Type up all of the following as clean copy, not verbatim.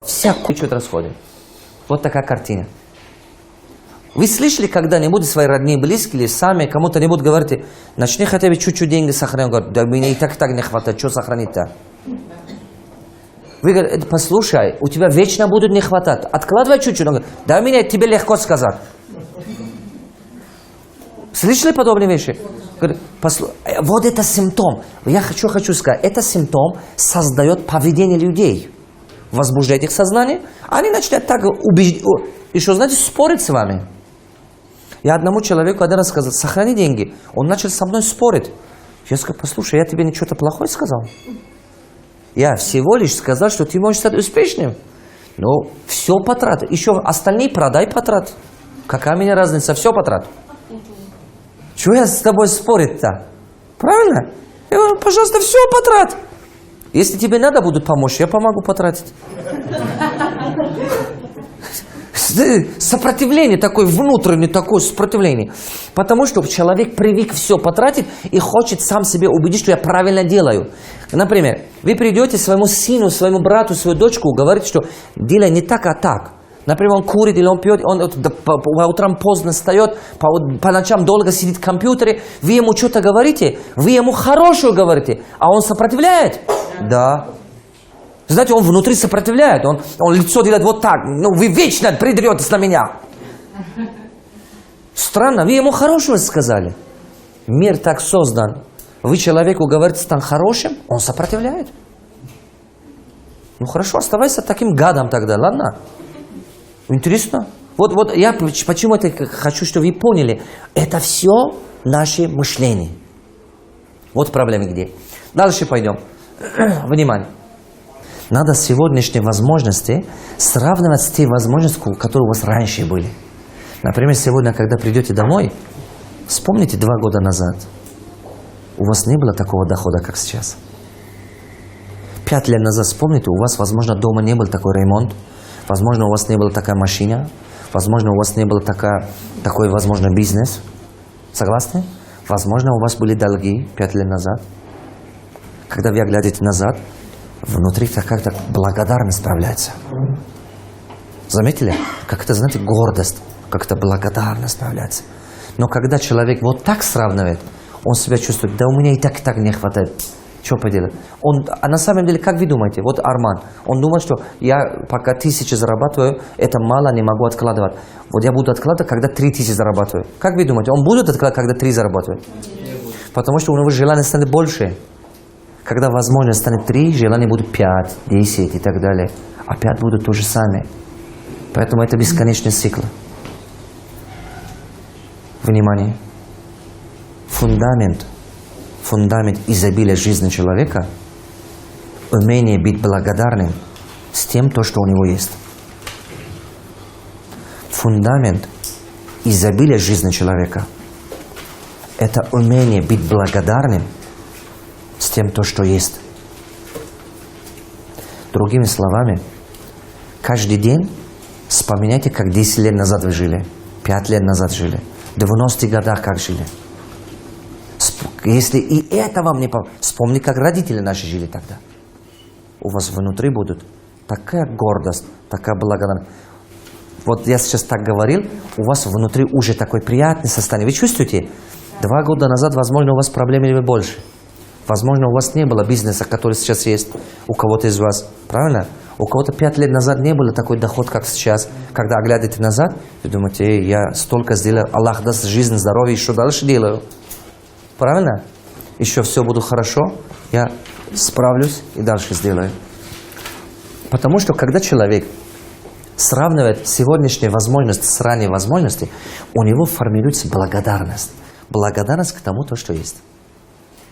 всякую что-то расходим. Вот такая картина. Вы слышали когда-нибудь свои родные, близкие или сами кому-то-нибудь говорите, начни хотя бы чуть-чуть деньги сохранить. Говорят, да мне и так не хватает, что сохранить-то? Вы говорите, послушай, у тебя вечно будут не хватать. Откладывай чуть-чуть. Он говорит, да мне тебе легко сказать. Слышали подобные вещи? Говорит, вот это симптом. Я хочу сказать, это симптом создает поведение людей. Возбуждает их сознание. Они начинают так еще, знаете, спорить с вами. Я одному человеку один раз сказал, сохрани деньги. Он начал со мной спорить. Я сказал, послушай, я тебе ничего-то плохое сказал? Я всего лишь сказал, что ты можешь стать успешным. Ну, все потрат. Еще остальные продай потрат. Какая мне разница? Все потрат. Чего я с тобой спорить-то? Правильно? Я говорю, пожалуйста, все потрат. Если тебе надо будет помочь, я помогу потратить. Сопротивление такое, внутреннее такое сопротивление. Потому что человек привык все потратить и хочет сам себе убедить, что я правильно делаю. Например, вы придете своему сыну, своему брату, свою дочку, говорите, что делай не так, а так. Например, он курит или он пьет, он по утрам поздно встает, по ночам долго сидит в компьютере. Вы ему что-то говорите, вы ему хорошее говорите, а он сопротивляет? Да. Знаете, он внутри сопротивляет, он лицо делает вот так. Ну, вы вечно придретесь на меня. Странно, вы ему хорошего сказали. Мир так создан. Вы человеку говорите, стань хорошим, он сопротивляет. Ну хорошо, оставайся таким гадом тогда, ладно? Интересно. Вот я почему это хочу, чтобы вы поняли. Это все наше мышление. Вот проблема где. Дальше пойдем. Внимание. Надо сегодняшние возможности сравнивать с теми возможностями, которые у вас раньше были. Например, сегодня, когда придете домой, вспомните 2 года назад. У вас не было такого дохода, как сейчас. 5 лет назад вспомните, у вас, возможно, дома не был такой ремонт. Возможно, у вас не была такая машина. Возможно, у вас не был такой, возможно, бизнес. Согласны? Возможно, у вас были долги 5 лет назад. Когда вы глядите назад, внутри как-то благодарность справляется. Заметили? Как это, знаете, гордость, как-то благодарность справляется. Но когда человек вот так сравнивает, он себя чувствует, да у меня и так не хватает. Что поделать? А на самом деле, как вы думаете, вот Арман, он думает, что я пока 1000 зарабатываю, это мало, не могу откладывать. Вот я буду откладывать, когда 3000 зарабатываю. Как вы думаете, он будет откладывать, когда 3 зарабатывает? Потому что у него желание станет больше. Когда возможность станет 3, желание будет 5, 10 и так далее. А 5 будут то же самое. Поэтому это бесконечный цикл. Внимание. Фундамент изобилия жизни человека – умение быть благодарным с тем, что у него есть. Фундамент изобилия жизни человека – это умение быть благодарным с тем, что есть. Другими словами, каждый день вспоминайте, как 10 лет назад вы жили, 5 лет назад жили, в 90-х годах как жили. Если и это вам не помогает, вспомни, как родители наши жили тогда. У вас внутри будет такая гордость, такая благодарность. Вот я сейчас так говорил, у вас внутри уже такое приятное состояние. Вы чувствуете? 2 года назад, возможно, у вас проблемы или больше. Возможно, у вас не было бизнеса, который сейчас есть у кого-то из вас. Правильно? У кого-то 5 лет назад не было такой доход, как сейчас. Когда оглядываете назад, вы думаете, я столько сделал, Аллах даст жизнь, здоровье, еще дальше делаю. Правильно? Еще все буду хорошо, я справлюсь и дальше сделаю. Потому что когда человек сравнивает сегодняшние возможности с ранней возможностью, у него формируется благодарность. Благодарность к тому, что есть.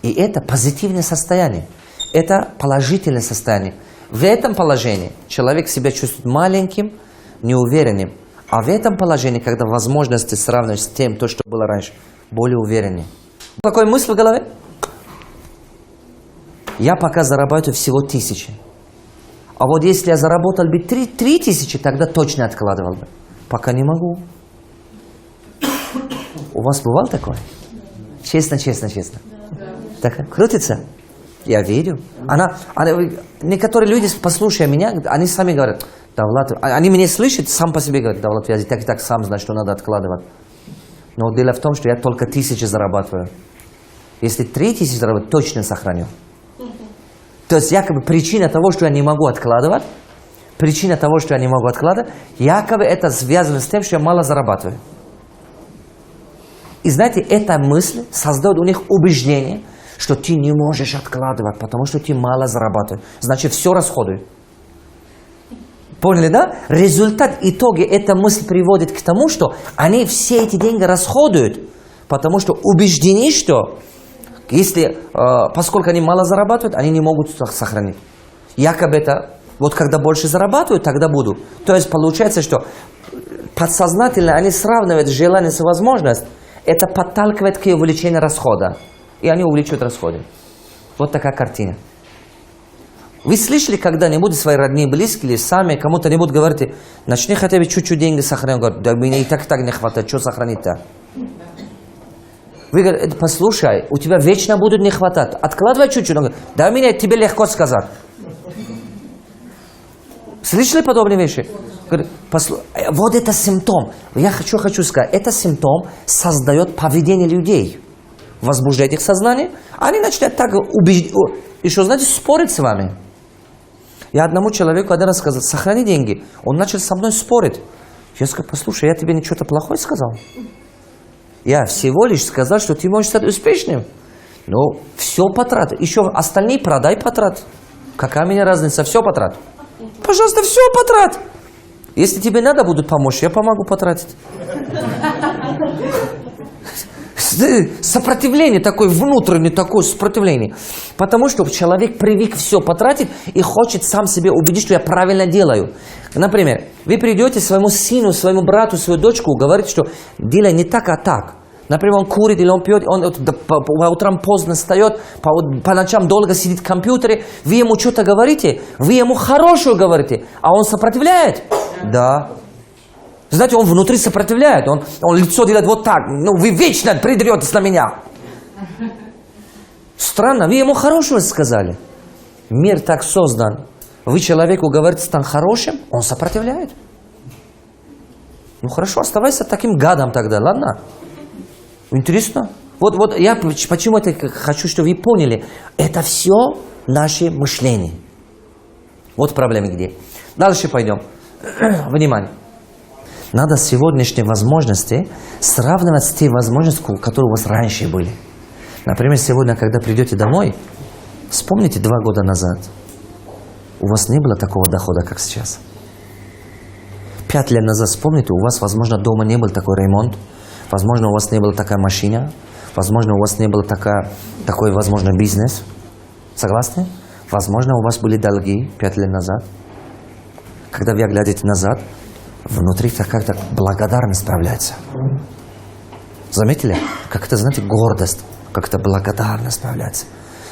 И это позитивное состояние. Это положительное состояние. В этом положении человек себя чувствует маленьким, неуверенным. А в этом положении, когда возможности сравнивать с тем, что было раньше, более увереннее. Какой мысль в голове? Я пока зарабатываю всего 1000. А вот если я заработал бы 3000, тогда точно откладывал бы. Пока не могу. У вас бывало такое? Честно. Так крутится? Я верю. Некоторые люди, послушая меня, они сами говорят, да, Влад, они меня слышат, сам по себе говорят, да, Влад, я так и так сам знаю, что надо откладывать. Но дело в том, что я только 1000 зарабатываю. Если 3000 зарабатываю, точно сохраню. То есть якобы причина того, что я не могу откладывать, якобы это связано с тем, что я мало зарабатываю. И знаете, эта мысль создает у них убеждение, что ты не можешь откладывать, потому что ты мало зарабатываешь. Значит, все расходуй. Поняли, да? Результат, итоги, эта мысль приводит к тому, что они все эти деньги расходуют, потому что убеждены, что поскольку они мало зарабатывают, они не могут сохранить. Якобы это, вот когда больше зарабатывают, тогда буду. То есть получается, что подсознательно они сравнивают желание с возможностью, это подталкивает к увеличению расхода. И они увеличивают расходы. Вот такая картина. Вы слышали когда-нибудь свои родные, близкие или сами кому-то-нибудь говорите, начни хотя бы чуть-чуть деньги сохранить. Говорят, да мне и так не хватает, что сохранить-то? Вы говорите, послушай, у тебя вечно будут не хватать. Откладывай чуть-чуть. Он говорит, да мне тебе легко сказать. Слышали подобные вещи? Говорит, вот это симптом. Я хочу сказать, это симптом создает поведение людей. Возбуждает их сознание. Они начинают так еще, знаете, спорить с вами. Я одному человеку один раз сказал, сохрани деньги. Он начал со мной спорить. Я сказал, послушай, я тебе ничего-то плохое сказал? Я всего лишь сказал, что ты можешь стать успешным. Ну, все потрат. Еще остальные продай потрат. Какая мне разница? Все потрат. Пожалуйста, все потрат. Если тебе надо будет помочь, я помогу потратить. Сопротивление такое, внутреннее такое сопротивление. Потому что человек привык все потратить и хочет сам себе убедить, что я правильно делаю. Например, вы придете своему сыну, своему брату, свою дочку, говорите, что делай не так, а так. Например, он курит или он пьет, он по утрам поздно встает, по ночам долго сидит в компьютере. Вы ему что-то говорите, вы ему хорошее говорите, а он сопротивляет. Да. Знаете, он внутри сопротивляет, он лицо делает вот так. Ну, вы вечно придретесь на меня. Странно, вы ему хорошего сказали. Мир так создан. Вы человеку говорите, стань хорошим, он сопротивляет. Ну хорошо, оставайся таким гадом тогда, ладно? Интересно. Вот я почему это хочу, чтобы вы поняли. Это все наше мышление. Вот проблема где. Дальше пойдем. Внимание. Надо сегодняшние возможности сравнивать с теми возможностями, которые у вас раньше были. Например, сегодня, когда придете домой, вспомните 2 года назад. У вас не было такого дохода, как сейчас. 5 лет назад вспомните, у вас, возможно, дома не был такой ремонт. Возможно, у вас не была такая машина. Возможно, у вас не был такой, возможно, бизнес. Согласны? Возможно, у вас были долги 5 лет назад. Когда вы глядите назад, внутри как-то благодарность справляется. Заметили? Как-то, знаете, гордость, как-то благодарность справляется.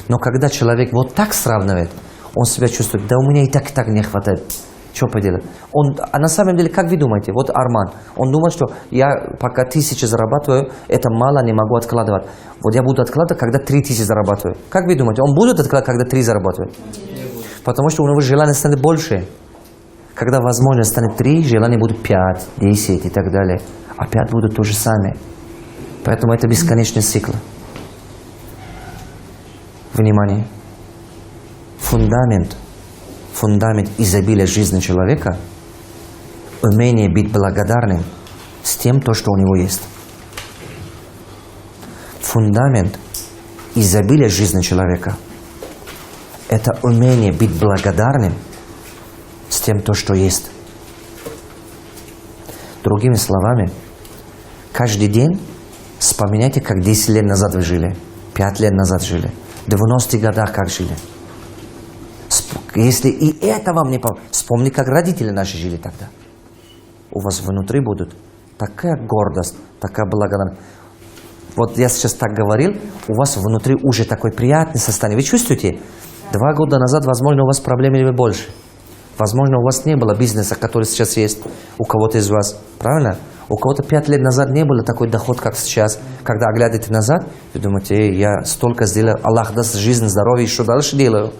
Но когда человек вот так сравнивает, он себя чувствует, да у меня и так не хватает. Что поделать? А на самом деле, как вы думаете, вот Арман, он думает, что я пока 1000 зарабатываю, это мало, не могу откладывать. Вот я буду откладывать, когда 3000 зарабатываю. Как вы думаете, он будет откладывать, когда 3 зарабатывает? Потому что у него желание станет больше. Когда возможность станет 3, желание будет 5, 10 и так далее. Опять будут то же самое. Поэтому это бесконечный цикл. Внимание. Фундамент изобилия жизни человека – умение быть благодарным с тем, что у него есть. Фундамент изобилия жизни человека – это умение быть благодарным с тем, что есть. Другими словами, каждый день вспоминайте, как 10 лет назад вы жили, 5 лет назад жили, в 90-х годах как жили. Если и это вам не помогает, вспомни, как родители наши жили тогда. У вас внутри будет такая гордость, такая благодарность. Вот я сейчас так говорил, у вас внутри уже такое приятное состояние. Вы чувствуете? 2 года назад, возможно, у вас проблемы были больше. Возможно, у вас не было бизнеса, который сейчас есть у кого-то из вас. Правильно? У кого-то 5 лет назад не было такой доход, как сейчас. Когда оглядываете назад, вы думаете, я столько сделал, Аллах даст жизнь, здоровье, что дальше делаю?